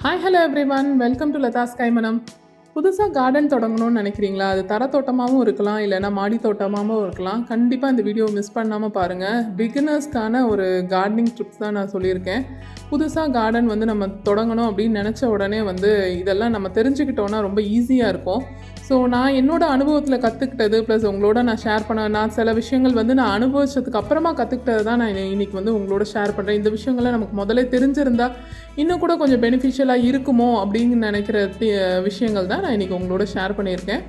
Hi hello everyone, welcome to Latha's Kaimanam. புதுசாக garden தொடங்கணும்னு நினைக்கிறீங்களா? அது தோட்டமாகவும் இருக்கலாம், இல்லைனா மாடி தோட்டமாகவும் இருக்கலாம். கண்டிப்பாக இந்த வீடியோ மிஸ் பண்ணாமல் பாருங்கள். பிகினர்ஸ்க்கான ஒரு கார்டனிங் ட்ரிப்ஸ் தான் நான் சொல்லியிருக்கேன். புதுசாக கார்டன் நம்ம தொடங்கணும் அப்படின்னு நினச்ச உடனே இதெல்லாம் நம்ம தெரிஞ்சுக்கிட்டோன்னா ரொம்ப ஈஸியாக இருக்கும். ஸோ நான் என்னோடய அனுபவத்தில் கற்றுக்கிட்டது ப்ளஸ் உங்களோட நான் ஷேர் நான் சில விஷயங்கள் நான் அனுபவிச்சதுக்கு அப்புறமா கற்றுக்கிட்டது தான் நான் இன்றைக்கி உங்களோட ஷேர் பண்ணுறேன். இந்த விஷயங்களை நமக்கு முதல்ல தெரிஞ்சிருந்தால் இன்னும் கூட கொஞ்சம் பெனிஃபிஷியலாக இருக்குமோ அப்படின்னு நினைக்கிற விஷயங்கள் தான் நான் இன்றைக்கி உங்களோட ஷேர் பண்ணியிருக்கேன்.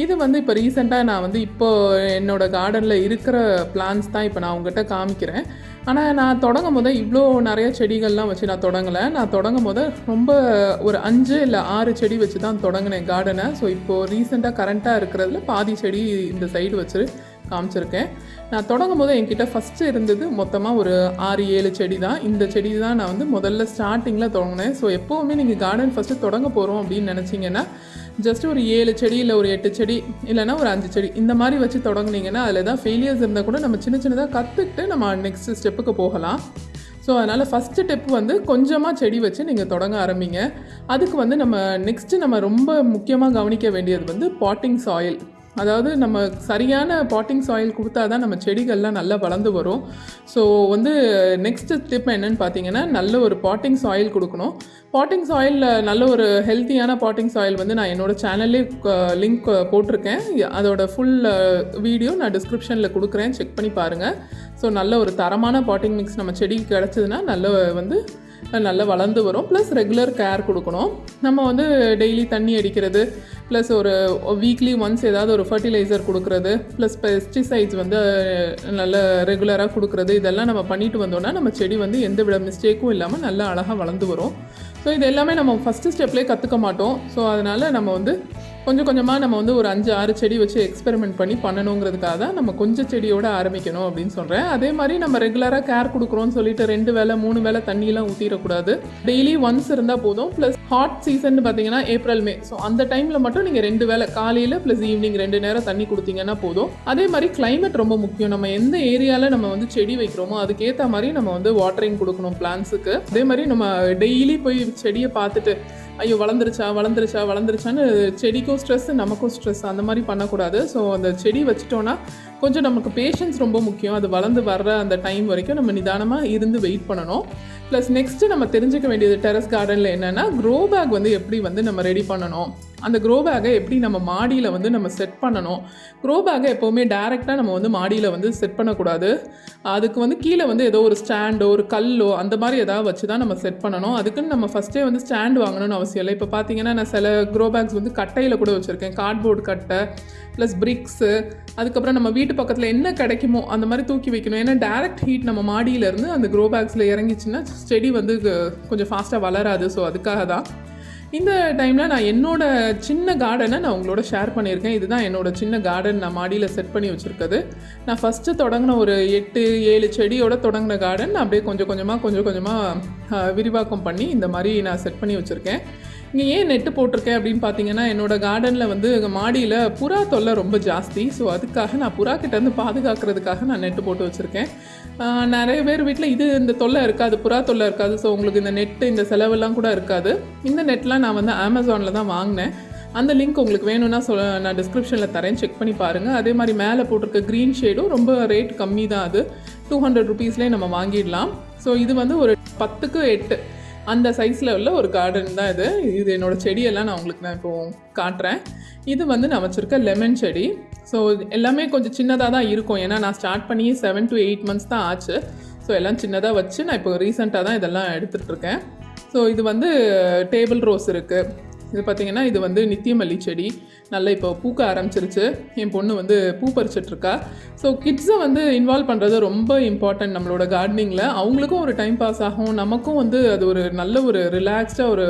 இது இப்போ ரீசெண்டாக நான் இப்போது என்னோடய கார்டனில் இருக்கிற பிளான்ஸ் தான் இப்போ நான் உங்கள்கிட்ட காமிக்கிறேன். ஆனால் நான் தொடங்கும் போது இவ்வளோ நிறைய செடிகள்லாம் வச்சு நான் தொடங்கலை. நான் தொடங்கும் போது ரொம்ப ஒரு 5 இல்லை 6 செடி வச்சு தான் தொடங்கினேன் கார்டனை. ஸோ இப்போது ரீசெண்டாக கரண்ட்டாக இருக்கிறதுல பாதி செடி இந்த சைடு வச்சு காமிச்சிருக்கேன். நான் தொடங்கும் போது என்கிட்ட ஃபஸ்ட்டு இருந்தது மொத்தமாக ஒரு 6-7 செடி தான். இந்த செடி தான் நான் முதல்ல ஸ்டார்டிங்கில் தொடங்கினேன். ஸோ எப்போவுமே நீங்கள் கார்டன் ஃபஸ்ட்டு தொடங்க போகிறோம் அப்படின்னு நினச்சிங்கன்னா ஜஸ்ட் ஒரு 7 செடி இல்லை ஒரு 8 செடி இல்லைனா ஒரு 5 செடி இந்த மாதிரி வச்சு தொடங்குனீங்கன்னா அதில் தான் ஃபெயிலியர்ஸ் இருந்தால் கூட நம்ம சின்னதாக கற்றுக்கிட்டு நம்ம நெக்ஸ்ட் ஸ்டெப்புக்கு போகலாம். ஸோ அதனால் ஃபஸ்ட்டு ஸ்டெப் கொஞ்சமாக செடி வச்சு நீங்கள் தொடங்க ஆரம்பிங்க. அதுக்கு நம்ம நெக்ஸ்ட்டு ரொம்ப முக்கியமாக கவனிக்க வேண்டியது பாட்டிங் சாயில். அதாவது நம்ம சரியான பாட்டிங் சாயில் கொடுத்தா தான் நம்ம செடிகள்லாம் நல்லா வளர்ந்து வரும். ஸோ நெக்ஸ்ட் ஸ்டெப் என்னென்னு பார்த்தீங்கன்னா நல்ல ஒரு பாட்டிங் சாயில் கொடுக்கணும். பாட்டிங் சாயிலில் நல்ல ஒரு ஹெல்த்தியான பாட்டிங் சாயில் நான் என்னோடய சேனல்லே லிங்க் போட்டிருக்கேன். அதோட ஃபுல் வீடியோ நான் டிஸ்கிரிப்ஷனில் கொடுக்குறேன், செக் பண்ணி பாருங்கள். ஸோ நல்ல ஒரு தரமான பாட்டிங் மிக்ஸ் நம்ம செடிக்கு கிடச்சிதுன்னா நல்லா வளர்ந்து வரும். ப்ளஸ் ரெகுலர் கேர் கொடுக்கணும். நம்ம டெய்லி தண்ணி அடிக்கிறது ப்ளஸ் ஒரு வீக்லி ஒன்ஸ் ஏதாவது ஒரு ஃபர்டிலைசர் கொடுக்குறது ப்ளஸ் பெஸ்டிசைட்ஸ் நல்ல ரெகுலராக கொடுக்குறது இதெல்லாம் நம்ம பண்ணிட்டு வந்தோம்னா நம்ம செடி எந்த வித மிஸ்டேக்கும் இல்லாமல் நல்லா அழகாக வளர்ந்து வரும். ஸோ இது எல்லாமே நம்ம ஃபஸ்ட்டு ஸ்டெப்லேயே கற்றுக்க மாட்டோம். ஸோ அதனால் நம்ம கொஞ்சம் கொஞ்சமாக நம்ம ஒரு 5-6 செடி வச்சு எக்ஸ்பெரிமெண்ட் பண்ணணுங்கிறதுக்காக தான் நம்ம கொஞ்சம் செடியோடு ஆரம்பிக்கணும் அப்படின்னு சொல்கிறேன். அதே மாதிரி நம்ம ரெகுலராக கேர் கொடுக்குறோன்னு சொல்லிட்டு 2 வேளை 3 வேளை தண்ணியெலாம் ஊற்றிடக்கூடாது. டெய்லி ஒன்ஸ் இருந்தால் போதும். ப்ளஸ் ஹாட் சீசன் பார்த்தீங்கன்னா ஏப்ரல் மே. ஸோ அந்த டைமில் மட்டும் நீங்கள் 2 வேளை காலையில் ப்ளஸ் ஈவினிங் 2 நேரம் தண்ணி கொடுத்தீங்கன்னா போதும். அதே மாதிரி கிளைமேட் ரொம்ப முக்கியம். நம்ம எந்த ஏரியாவில் நம்ம செடி வைக்கிறோமோ அதுக்கேற்ற மாதிரி நம்ம வாட்டரிங் கொடுக்கணும் பிளான்ஸுக்கு. அதே மாதிரி நம்ம டெய்லி போய் செடியை பார்த்துட்டு ஐயோ வளர்ந்துருச்சான்னு செடிக்கும் ஸ்ட்ரெஸ் நமக்கும் ஸ்ட்ரெஸ் அந்த மாதிரி பண்ணக்கூடாது. ஸோ அந்த செடி வச்சிட்டோன்னா கொஞ்சம் நமக்கு பேஷன்ஸ் ரொம்ப முக்கியம். அது வளர்ந்து வர்ற அந்த டைம் வரைக்கும் நம்ம நிதானமாக இருந்து வெயிட் பண்ணணும். ப்ளஸ் நெக்ஸ்ட்டு நம்ம தெரிஞ்சுக்க வேண்டியது டெரஸ் கார்டனில் என்னென்னா க்ரோ பேக் எப்படி நம்ம ரெடி பண்ணணும், அந்த க்ரோ பேக்கை எப்படி நம்ம மாடியில் நம்ம செட் பண்ணணும். க்ரோ பேக்கை எப்போவுமே டேரெக்டாக நம்ம மாடியில் செட் பண்ணக்கூடாது. அதுக்கு கீழே ஏதோ ஒரு ஸ்டாண்டோ ஒரு கல்லோ அந்த மாதிரி ஏதாவது வச்சு தான் நம்ம செட் பண்ணணும். அதுக்குன்னு நம்ம ஃபஸ்ட்டே ஸ்டாண்ட் வாங்கணும்னு அவசியம் இல்லை. இப்போ பார்த்தீங்கன்னா நான் சில க்ரோ பேக்ஸ் கட்டையில் கூட வச்சுருக்கேன். கார்ட்போர்டு கட்டை ப்ளஸ் பிரிக்ஸு, அதுக்கப்புறம் நம்ம வீட்டு பக்கத்தில் என்ன கிடைக்குமோ அந்த மாதிரி தூக்கி வைக்கணும். ஏன்னா டேரெக்ட் ஹீட் நம்ம மாடியிலேருந்து அந்த க்ரோ பேக்ஸில் இறங்கிச்சின்னா செடி கொஞ்சம் ஃபாஸ்ட்டாக வளராது. ஸோ அதுக்காக தான் இந்த டைமில் நான் என்னோடய சின்ன கார்டனை நான் உங்களோட ஷேர் பண்ணியிருக்கேன். இதுதான் என்னோடய சின்ன கார்டன் நான் மாடியில் செட் பண்ணி வச்சுருக்குது. நான் ஃபஸ்ட்டு தொடங்கின ஒரு 8-7 செடியோட தொடங்கின கார்டன் நான் அப்படியே கொஞ்சம் கொஞ்சமாக விரிவாக்கம் பண்ணி இந்த மாதிரி நான் செட் பண்ணி வச்சுருக்கேன். இங்கே ஏன் நெட்டு போட்டிருக்கேன் அப்படின்னு பார்த்தீங்கன்னா என்னோடய கார்டனில் மாடியில் புறா தொல்லை ரொம்ப ஜாஸ்தி. ஸோ அதுக்காக நான் புறா கிட்டேருந்து பாதுகாக்கிறதுக்காக நான் நெட்டு போட்டு வச்சுருக்கேன். நிறைய பேர் வீட்டில் இந்த தொல்லை இருக்காது, புறா தொல்லை இருக்காது. ஸோ உங்களுக்கு இந்த நெட்டு இந்த செலவெல்லாம் கூட இருக்காது. இந்த நெட்லாம் நான் அமேசானில் தான் வாங்கினேன். அந்த லிங்க் உங்களுக்கு வேணும்னா நான் டிஸ்கிரிப்ஷனில் தரேன், செக் பண்ணி பாருங்கள். அதே மாதிரி மேலே போட்டிருக்க க்ரீன் ஷேடும் ரொம்ப ரேட் கம்மி தான். அது 200 ருபீஸ்லேயே நம்ம வாங்கிடலாம். ஸோ இது ஒரு 10க்கு 8 அந்த சைஸில் உள்ள ஒரு கார்டன் தான் இது என்னோடய செடியெல்லாம் நான் உங்களுக்கு இப்போது காட்டுறேன். இது நான் வச்சுருக்க லெமன் செடி. ஸோ எல்லாமே கொஞ்சம் சின்னதாக தான் இருக்கும். ஏன்னா நான் ஸ்டார்ட் பண்ணி 7 to 8 months தான் ஆச்சு. ஸோ எல்லாம் சின்னதாக வச்சு நான் இப்போ ரீசெண்டாக தான் இதெல்லாம் எடுத்துகிட்ருக்கேன். ஸோ இது டேபிள் ரோஸ் இருக்குது. இது பார்த்திங்கன்னா இது நித்தியமல்லி செடி நல்லா இப்போ பூக்க ஆரம்பிச்சிருச்சு. என் பொண்ணு பூ பறிச்சிட்ருக்கா. ஸோ கிட்ஸை இன்வால்வ் பண்ணுறது ரொம்ப இம்பார்ட்டன்ட் நம்மளோட கார்டனிங்கில். அவங்களுக்கும் ஒரு டைம் பாஸ் ஆகும், நமக்கும் அது ஒரு நல்ல ஒரு ரிலாக்ஸ்டாக ஒரு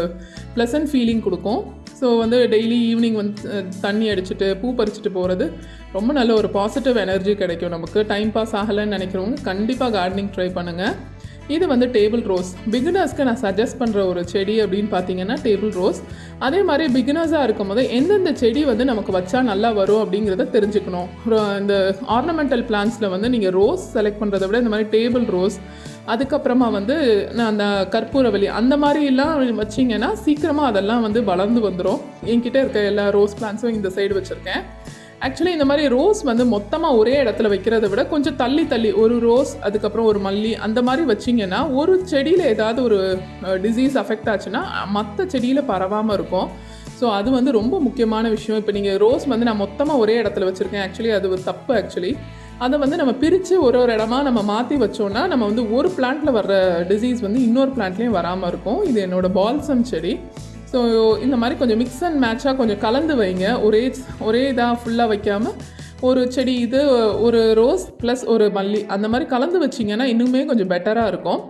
ப்ளசன்ட் ஃபீலிங் கொடுக்கும். ஸோ டெய்லி ஈவினிங் தண்ணி அடிச்சுட்டு பூ பறிச்சுட்டு போகிறது ரொம்ப நல்ல ஒரு பாசிட்டிவ் எனர்ஜி கிடைக்கும் நமக்கு. டைம் பாஸ் ஆகலைன்னு நினைக்கிறவங்க கண்டிப்பாக கார்டனிங் ட்ரை பண்ணுங்கள். இது டேபிள் ரோஸ். பிகினர்ஸ்க்கு நான் சஜஸ்ட் பண்ணுற ஒரு செடி அப்படின்னு பார்த்தீங்கன்னா டேபிள் ரோஸ். அதே மாதிரி பிகினர்ஸாக இருக்கும் போது எந்தெந்த செடி நமக்கு வச்சா நல்லா வரும் அப்படிங்கிறத தெரிஞ்சுக்கணும். இந்த ஆர்னமெண்டல் பிளான்ஸில் நீங்கள் ரோஸ் செலக்ட் பண்ணுறதை விட இந்த மாதிரி டேபிள் ரோஸ் அதுக்கப்புறமா வந்து நான் அந்த கற்பூரவள்ளி அந்த மாதிரிலாம் வச்சிங்கன்னா சீக்கிரமாக அதெல்லாம் வந்து வளர்ந்து வந்துடும். என்கிட்ட இருக்க எல்லா ரோஸ் பிளான்ஸும் இந்த சைடு வச்சுருக்கேன். ஆக்சுவலி இந்த மாதிரி ரோஸ் வந்து மொத்தமாக ஒரே இடத்துல வைக்கிறத விட கொஞ்சம் தள்ளி தள்ளி ஒரு ரோஸ் அதுக்கப்புறம் ஒரு மல்லி அந்த மாதிரி வச்சிங்கன்னா ஒரு செடியில் ஏதாவது ஒரு டிசீஸ் அஃபெக்ட் ஆச்சுன்னா மற்ற செடியில் பரவாமல் இருக்கும். ஸோ அது வந்து ரொம்ப முக்கியமான விஷயம். இப்போ நீங்கள் ரோஸ் வந்து நான் மொத்தமாக ஒரே இடத்துல வச்சுருக்கேன். ஆக்சுவலி அது ஒரு தப்பு. ஆக்சுவலி அதை வந்து நம்ம பிரித்து ஒரு இடமா நம்ம மாற்றி வச்சோன்னா நம்ம வந்து ஒரு பிளான்ட்டில் வர்ற டிசீஸ் வந்து இன்னொரு பிளான்ட்லேயும் வராமல் இருக்கும். இது என்னோடய பால்சம் செடி. ஸோ இந்த மாதிரி கொஞ்சம் மிக்ஸ் அண்ட் மேட்சாக கொஞ்சம் கலந்து வைங்க. ஒரே இதாக ஃபுல்லாக வைக்காமல் ஒரு செடி இது ஒரு ரோஸ் ப்ளஸ் ஒரு மல்லி அந்த மாதிரி கலந்து வச்சிங்கன்னா இன்னுமே கொஞ்சம் பெட்டராக இருக்கும்.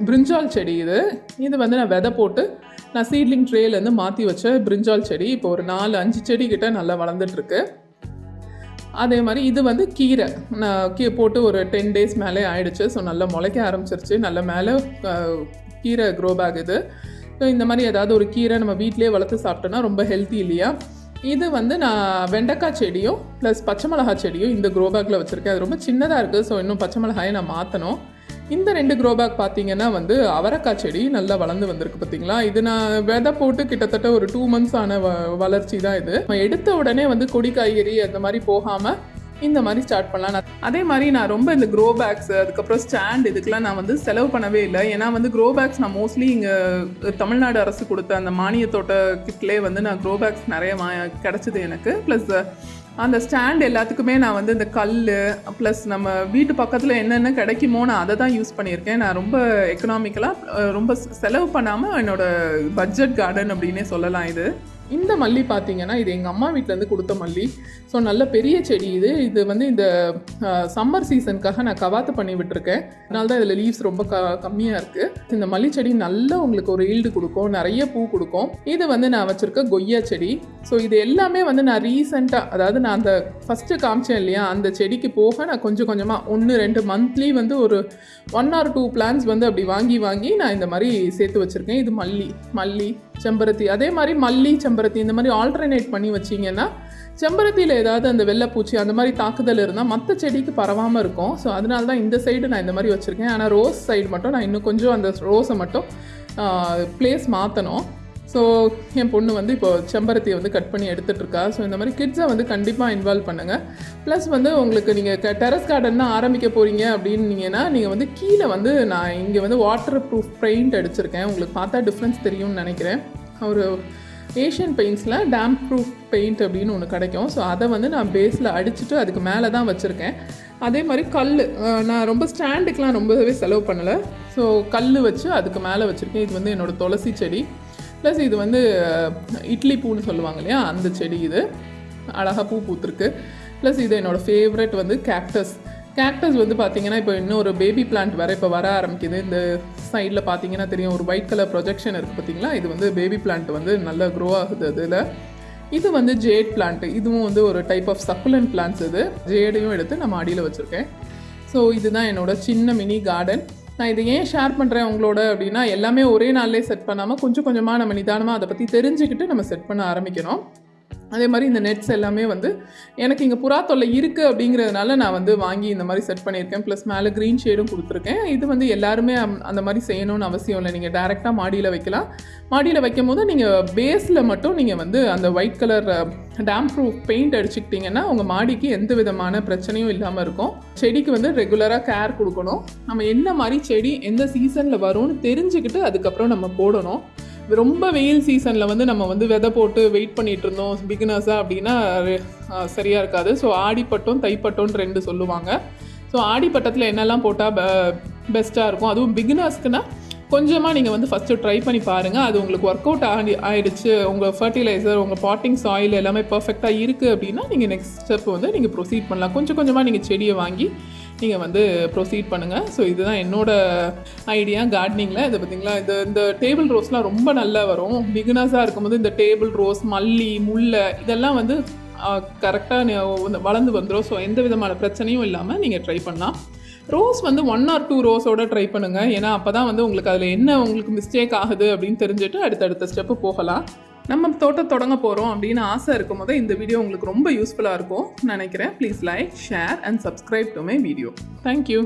பிரிஞ்சால் செடி இது வந்து நான் விதை போட்டு நான் சீட்லிங் ட்ரேலேருந்து மாற்றி வச்ச பிரிஞ்சால் செடி இப்போ ஒரு 4-5 செடி கிட்ட நல்லா வளர்ந்துட்டுருக்கு. அதே மாதிரி இது வந்து கீரை நான் போட்டு ஒரு 10 days மேலே ஆயிடுச்சு. ஸோ நல்லா முளைக்க ஆரம்பிச்சிருச்சு. நல்ல மேலே கீரை க்ரோ பேக் இது. ஸோ இந்த மாதிரி ஏதாவது ஒரு கீரை நம்ம வீட்டிலே வளர்த்து சாப்பிட்டோன்னா ரொம்ப ஹெல்த்தி இல்லையா? இது வந்து நான் வெண்டைக்காய் செடியும் ப்ளஸ் பச்சை மிளகாய் செடியும் இந்த க்ரோ பேக்கில் வச்சுருக்கேன். அது ரொம்ப சின்னதாக இருக்குது. ஸோ இன்னும் பச்சை மிளகாயை நான் மாற்றணும். இந்த 2 க்ரோ பேக் பார்த்தீங்கன்னா வந்து அவரைக்காய் செடி நல்லா வளர்ந்து வந்திருக்கு பார்த்தீங்களா? இது நான் விதை போட்டு கிட்டத்தட்ட ஒரு 2 months ஆன வளர்ச்சி தான் இது. நம்ம எடுத்த உடனே வந்து கொடி காய்கறி அந்த மாதிரி போகாமல் இந்த மாதிரி ஸ்டார்ட் பண்ணலாம். அதே மாதிரி நான் ரொம்ப இந்த க்ரோ பேக்ஸ் அதுக்கப்புறம் ஸ்டாண்ட் இதுக்கெலாம் நான் வந்து செலவு பண்ணவே இல்லை. ஏன்னா வந்து க்ரோ பேக்ஸ் நான் மோஸ்ட்லி இங்கே தமிழ்நாடு அரசு கொடுத்த அந்த மானியத்தோட்ட கிட்லேயே வந்து நான் க்ரோ பேக்ஸ் நிறைய கிடச்சிது எனக்கு. ப்ளஸ் அந்த ஸ்டாண்ட் எல்லாத்துக்குமே நான் வந்து இந்த கல் ப்ளஸ் நம்ம வீட்டு பக்கத்தில் என்னென்ன கிடைக்குமோ நான் அதை தான் யூஸ் பண்ணியிருக்கேன். நான் ரொம்ப எக்கனாமிக்கலாக ரொம்ப செலவு பண்ணாமல் என்னோடய பட்ஜெட் கார்டன் அப்படின்னே சொல்லலாம். இந்த மல்லி பார்த்தீங்கன்னா இது எங்கள் அம்மா வீட்டிலேருந்து கொடுத்த மல்லி. ஸோ நல்ல பெரிய செடி இது வந்து இந்த சம்மர் சீசனுக்காக நான் கவாத்து பண்ணி விட்டுருக்கேன். அதனால தான் இதில் லீவ்ஸ் ரொம்ப கம்மியாக இருக்குது. இந்த மல்லி செடி நல்லா உங்களுக்கு ஒரு ஈல்டு கொடுக்கும், நிறைய பூ கொடுக்கும். இது வந்து நான் வச்சுருக்க கொய்யா செடி. ஸோ இது எல்லாமே வந்து நான் ரீசெண்டாக அதாவது நான் அந்த ஃபஸ்ட்டு காமிச்சேன் இல்லையா அந்த செடிக்கு போக நான் கொஞ்சம் கொஞ்சமாக 1-2 மந்த்லி வந்து ஒரு 1 or 2 பிளான்ஸ் வந்து அப்படி வாங்கி நான் இந்த மாதிரி சேர்த்து வச்சுருக்கேன். இது மல்லி செம்பருத்தி அதே மாதிரி மல்லி செம்பருத்தி இந்த மாதிரி ஆல்டர்னேட் பண்ணி வச்சிங்கன்னா செம்பருத்தியில் ஏதாவது அந்த வெள்ளைப்பூச்சி அந்த மாதிரி தாக்குதல் இருந்தால் மற்ற செடிக்கு பரவாமல் இருக்கும். ஸோ அதனால தான் இந்த சைடு நான் இந்த மாதிரி வச்சுருக்கேன். ஆனால் ரோஸ் சைடு மட்டும் நான் இன்னும் கொஞ்சம் அந்த ரோஸை மட்டும் பிளேஸ் மாற்றணும். ஸோ என் பொண்ணு வந்து இப்போ செம்பருத்தியை வந்து கட் பண்ணி எடுத்துகிட்ருக்கா. ஸோ இந்த மாதிரி கிட்ஸை வந்து கண்டிப்பாக இன்வால்வ் பண்ணுங்கள். ப்ளஸ் வந்து உங்களுக்கு நீங்கள் டெரஸ் கார்டன் தான் ஆரம்பிக்க போகிறீங்க அப்படின்னீங்கன்னா நீங்கள் வந்து கீழே வந்து நான் இங்கே வந்து வாட்டர் ப்ரூஃப் பெயிண்ட் அடிச்சிருக்கேன். உங்களுக்கு பார்த்தா டிஃப்ரென்ஸ் தெரியும்னு நினைக்கிறேன். ஒரு ஏஷியன் பெயிண்ட்ஸில் டேம்ப் ப்ரூஃப் பெயிண்ட் அப்படின்னு ஒன்று கிடைக்கும். ஸோ அதை வந்து நான் பேஸில் அடிச்சுட்டு அதுக்கு மேலே தான் வச்சுருக்கேன். அதே மாதிரி நான் ரொம்ப ஸ்டாண்டுக்கெலாம் ரொம்பவே செலவு பண்ணலை. ஸோ கல் வச்சு அதுக்கு மேலே வச்சுருக்கேன். இது வந்து என்னோடய துளசி செடி. ப்ளஸ் இது வந்து இட்லி பூன்னு சொல்லுவாங்க இல்லையா அந்த செடி. இது அழகாக பூ பூத்துருக்கு. ப்ளஸ் இது என்னோடய ஃபேவரட் வந்து கேக்டஸ் வந்து பார்த்திங்கன்னா இப்போ இன்னும் ஒரு பேபி பிளான்ட் வேறு இப்போ வர ஆரம்பிக்குது. இந்த சைடில் பார்த்தீங்கன்னா தெரியும் ஒரு ஒயிட் கலர் ப்ரொஜெக்ஷன் இருக்குது பார்த்திங்களா? இது வந்து பேபி பிளான்ட் வந்து நல்லா க்ரோ ஆகுது. அதில் இது வந்து ஜேட் பிளான்ட். இதுவும் வந்து ஒரு டைப் ஆஃப் சக்குலன்ட் பிளான்ட்ஸ். இது ஜேடையும் எடுத்து நான் மாடியில் வச்சுருக்கேன். ஸோ இதுதான் என்னோடய சின்ன மினி கார்டன். நான் இதை ஏன் ஷேர் பண்ணுறேன் உங்களோட அப்படின்னா எல்லாமே ஒரே நாள்லேயே செட் பண்ணாமல் கொஞ்சம் கொஞ்சமாக நம்ம நிதானமாக அதை பற்றி தெரிஞ்சுக்கிட்டு நம்ம செட் பண்ண ஆரம்பிக்கணும். அதே மாதிரி இந்த நெட்ஸ் எல்லாமே வந்து எனக்கு இங்கே புறா தொல்லை இருக்குது அப்படிங்கிறதுனால நான் வந்து வாங்கி இந்த மாதிரி செட் பண்ணியிருக்கேன். ப்ளஸ் மேலே க்ரீன் ஷேடும் கொடுத்துருக்கேன். இது வந்து எல்லாருமே அந்த மாதிரி செய்யணும்னு அவசியம் இல்லை. நீங்கள் டைரெக்டாக மாடியில் வைக்கலாம். மாடியில் வைக்கும் போது நீங்கள் பேஸில் மட்டும் நீங்கள் வந்து அந்த white colour damp proof paint அடிச்சுக்கிட்டிங்கன்னா உங்கள் மாடிக்கு எந்த விதமான பிரச்சனையும் இல்லாமல் இருக்கும். செடிக்கு வந்து ரெகுலராக கேர் கொடுக்கணும். நம்ம என்ன மாதிரி செடி எந்த சீசனில் வரும்னு தெரிஞ்சுக்கிட்டு அதுக்கப்புறம் நம்ம போடணும். ரொம்ப வெயில் சீசனில் வந்து நம்ம வந்து விதை போட்டு வெயிட் பண்ணிகிட்டு இருந்தோம் பிகினர்ஸாக அப்படின்னா சரியாக இருக்காது. ஸோ ஆடிப்பட்டம் தைப்பட்டம்னு 2 சொல்லுவாங்க. ஸோ ஆடிப்பட்டத்தில் என்னெல்லாம் போட்டால் பெஸ்ட்டாக இருக்கும். அதுவும் பிகினர்ஸ்க்குன்னா கொஞ்சமாக நீங்கள் வந்து ஃபஸ்ட்டு ட்ரை பண்ணி பாருங்கள். அது உங்களுக்கு ஒர்க் அவுட் ஆகிடுச்சு, உங்கள் ஃபர்டிலைசர் உங்கள் பாட்டிங் சாயில் எல்லாமே பர்ஃபெக்டாக இருக்குது அப்படின்னா நீங்கள் நெக்ஸ்ட் ஸ்டெப் வந்து நீங்கள் ப்ரொசீட் பண்ணலாம். கொஞ்சம் கொஞ்சமாக நீங்கள் செடியை வாங்கி நீங்கள் வந்து ப்ரொசீட் பண்ணுங்கள். ஸோ இதுதான் என்னோடய ஐடியா கார்டனிங்கில். இது பார்த்திங்களா இந்த டேபிள் ரோஸ்லாம் ரொம்ப நல்லா வரும். பிகினர்ஸாக இருக்கும்போது இந்த டேபிள் ரோஸ் மல்லி முல்லை இதெல்லாம் வந்து கரெக்டாக வளர்ந்து வந்துடும். ஸோ எந்த விதமான பிரச்சனையும் இல்லாமல் நீங்கள் ட்ரை பண்ணலாம். ரோஸ் வந்து 1 or 2 ரோஸோடு ட்ரை பண்ணுங்கள். ஏன்னா அப்போ தான் வந்து உங்களுக்கு அதில் என்ன உங்களுக்கு மிஸ்டேக் ஆகுது அப்படின்னு தெரிஞ்சுட்டு அடுத்தடுத்த ஸ்டெப்பு போகலாம். நம்ம தோட்டம் தொடங்க போகிறோம் அப்படின்னு ஆசை இருக்கும் போது இந்த வீடியோ உங்களுக்கு ரொம்ப யூஸ்ஃபுல்லாக இருக்கும் நினைக்கிறேன். Please like, share and subscribe to my video. Thank you.